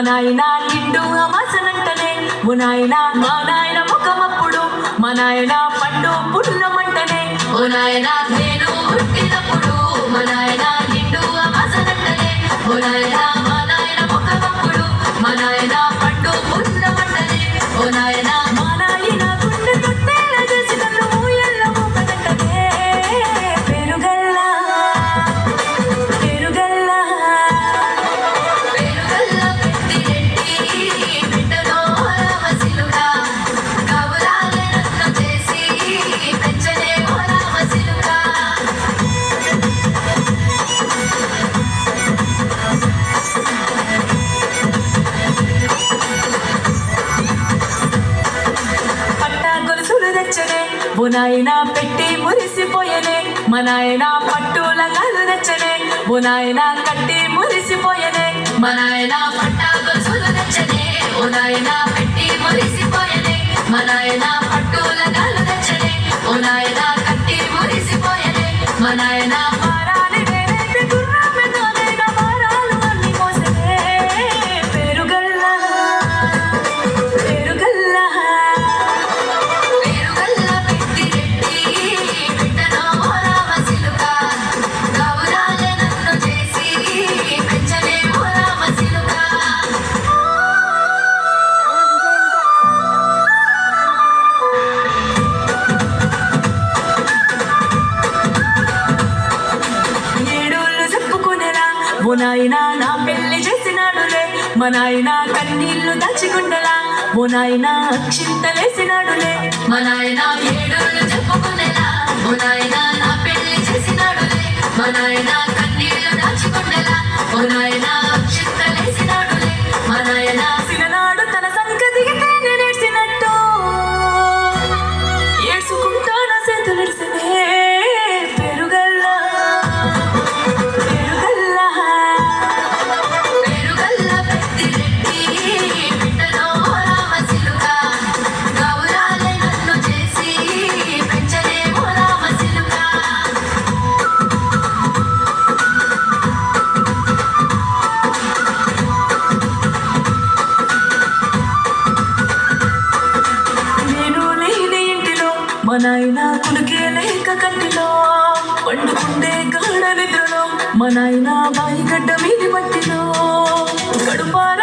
నాయన నిండు అమాసనంటనే ఓ నాయన మా నాయన ముఖమప్పుడు మా నాయన పండు పుట్టినమంటనే ఓ నాయన నేను పుట్టినప్పుడు మా నాయన నిండు అమాసనంటనే ఓ నాయన మా నాయన ముఖమప్పుడు మా నాయన పండు పుట్టినమంటనే ఓ నాయన మా నాయన గుండె తొట్టేల చేసి నన్ను ఊయల్ల ఊపనంటనే పెరుగల్లా పెరుగల్లా పెరుగల్లా పెద్దిరెడ్డి బిడ్డలో రామసిలుగా కబురాలే రత్నం చేసి పెంచలే ఓ రామసిలుగా పట్టా గొలుసులు తెచ్చనే ఓ నాయన పెట్టి మురిసిపోయనే మా నాయన పట్టుల కాలు తెచ్చనే ఓ నాయన కట్టి మురిసిపోయనే మా నాయన పట్టా గొలుసులు తెచ్చనే ఓ నాయన పెట్టి మురిసిపోయనే మా నాయన పట్టుల కాలు తెచ్చనే ఓ నాయన కట్టి మురిసిపోయనే మా నాయన మారాలి నేనైతే గుర్రమెదోనైనా మారాలు అన్ని మోసనే పెరుగల్లా పెరుగల్లా పెరుగల్లా పెద్దిరెడ్డి బిడ్డలో రామసిలుగా కబురాలే నన్ను చేసి పెంచలే ఓ రామసిలుగా ఏడోళ్ళు చెప్పుకునేలా ఓ నాయన నా పెళ్లి చేసినాడులే మా నాయన కన్నీళ్లు దాచికుండలా ఓ నాయన అక్షింతలేసినాడులే మా నాయన ఏడోళ్ళు చెప్పుకునేలా ఓ నాయన నా పెళ్లి చేసినాడులే మా నాయన కన్నీళ్లు దాచికుండలా ఓ నాయన అక్షింతలేసినాడులే మా నాయన సిననాడు తన సంగతికి తేనె నేర్చినట్టు ఏడ్చుకుంటా నా చేతులెడిసినే పెరుగల్లా పెరుగల్లా పెరుగల్లా పెద్దిరెడ్డి బిడ్డలో రామసిలుగా కబురాలే నన్ను చేసి పెంచలే ఓ రామసిలుగా నేను లేని ఇంటిలో మా నాయన కుడికే లేక కంటిలో పండుకుండే గాఢ నిద్రలో మా నాయన బాయి గడ్డ మీది మట్టిలో కడుపార